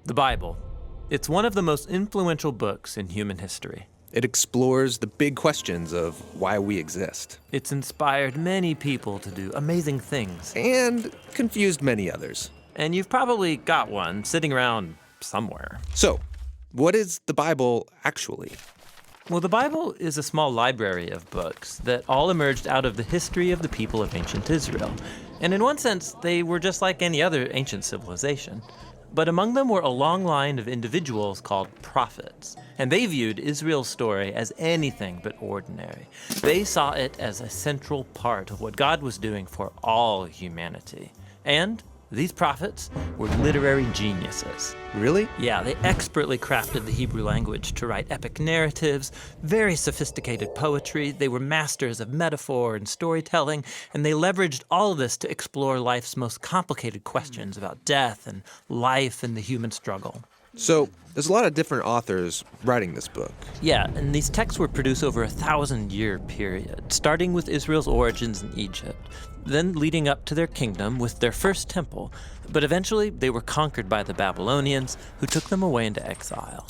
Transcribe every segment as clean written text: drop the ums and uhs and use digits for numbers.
The Bible. It's one of the most influential books in human history. It explores the big questions of why we exist. It's inspired many people to do amazing things. And confused many others. And you've probably got one sitting around somewhere. So, what is the Bible actually? Well, the Bible is a small library of books that all emerged out of the history of the people of ancient Israel. And in one sense, they were just like any other ancient civilization. But among them were a long line of individuals called prophets. And they viewed Israel's story as anything but ordinary. They saw it as a central part of what God was doing for all humanity. And these prophets were literary geniuses. Really? Yeah, they expertly crafted the Hebrew language to write epic narratives, very sophisticated poetry. They were masters of metaphor and storytelling, and they leveraged all of this to explore life's most complicated questions about death and life and the human struggle. So, there's a lot of different authors writing this book. Yeah, and these texts were produced over a 1,000-year period, starting with Israel's origins in Egypt, then leading up to their kingdom with their first temple. But eventually, they were conquered by the Babylonians, who took them away into exile.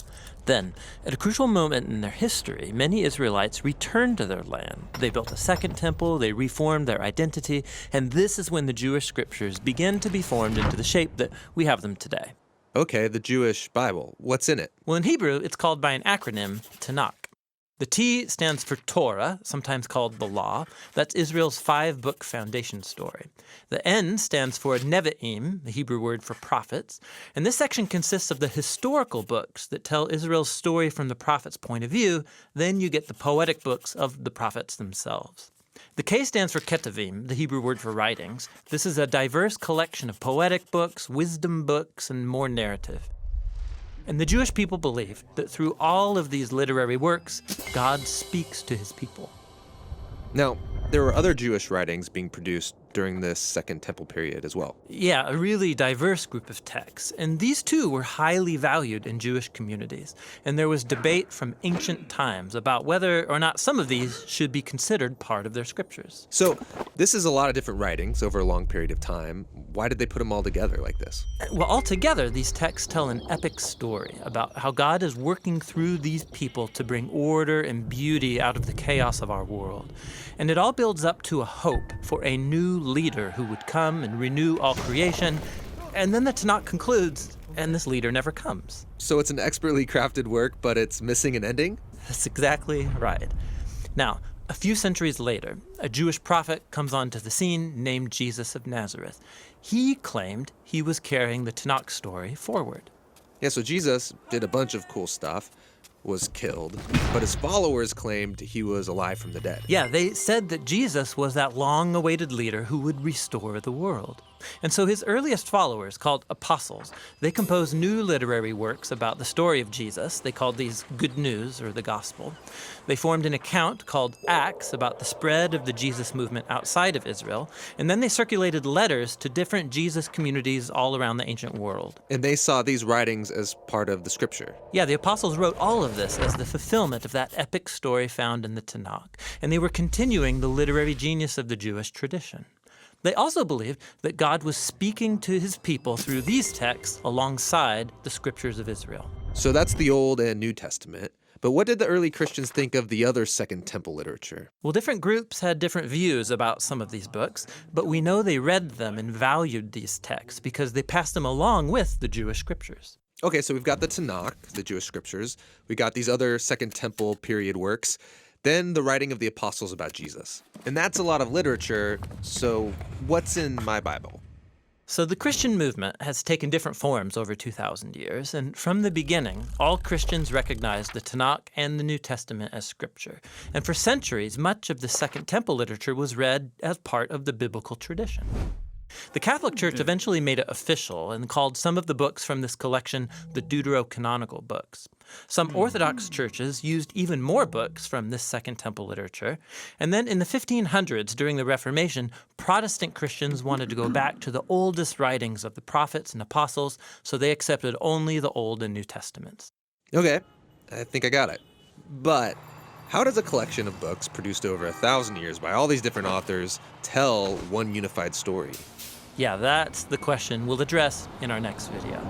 Then, at a crucial moment in their history, many Israelites returned to their land. They built a second temple, they reformed their identity, and this is when the Jewish scriptures began to be formed into the shape that we have them today. Okay, the Jewish Bible. What's in it? Well, in Hebrew, it's called by an acronym, Tanakh. The T stands for Torah, sometimes called the Law. That's Israel's 5-book foundation story. The N stands for Nevi'im, the Hebrew word for prophets. And this section consists of the historical books that tell Israel's story from the prophet's point of view. Then you get the poetic books of the prophets themselves. The K stands for Ketuvim, the Hebrew word for writings. This is a diverse collection of poetic books, wisdom books, and more narrative. And the Jewish people believed that through all of these literary works, God speaks to his people. Now, there were other Jewish writings being produced during this Second Temple period as well. Yeah, a really diverse group of texts. And these too were highly valued in Jewish communities. And there was debate from ancient times about whether or not some of these should be considered part of their scriptures. So, this is a lot of different writings over a long period of time. Why did they put them all together like this? Well, altogether, these texts tell an epic story about how God is working through these people to bring order and beauty out of the chaos of our world. And it all builds up to a hope for a new leader who would come and renew all creation. And then the Tanakh concludes, and this leader never comes. So it's an expertly crafted work, but it's missing an ending? That's exactly right. Now, a few centuries later, a Jewish prophet comes onto the scene named Jesus of Nazareth. He claimed he was carrying the Tanakh story forward. Yeah, so Jesus did a bunch of cool stuff, was killed, but his followers claimed he was alive from the dead. Yeah, they said that Jesus was that long-awaited leader who would restore the world. And so his earliest followers, called apostles, they composed new literary works about the story of Jesus. They called these Good News, or the Gospel. They formed an account called Acts about the spread of the Jesus movement outside of Israel. And then they circulated letters to different Jesus communities all around the ancient world. And they saw these writings as part of the scripture. Yeah, the apostles wrote all of this as the fulfillment of that epic story found in the Tanakh. And they were continuing the literary genius of the Jewish tradition. They also believed that God was speaking to his people through these texts alongside the scriptures of Israel. So that's the Old and New Testament. But what did the early Christians think of the other Second Temple literature? Well, different groups had different views about some of these books, but we know they read them and valued these texts because they passed them along with the Jewish scriptures. Okay, so we've got the Tanakh, the Jewish scriptures. We got these other Second Temple period works. Then the writing of the apostles about Jesus. And that's a lot of literature, so what's in my Bible? So the Christian movement has taken different forms over 2,000 years, and from the beginning, all Christians recognized the Tanakh and the New Testament as scripture. And for centuries, much of the Second Temple literature was read as part of the biblical tradition. The Catholic Church eventually made it official and called some of the books from this collection the deuterocanonical books. Some Orthodox churches used even more books from this Second Temple literature. And then in the 1500s, during the Reformation, Protestant Christians wanted to go back to the oldest writings of the prophets and apostles, so they accepted only the Old and New Testaments. Okay, I think I got it. But how does a collection of books produced over 1,000 years by all these different authors tell one unified story? Yeah, that's the question we'll address in our next video.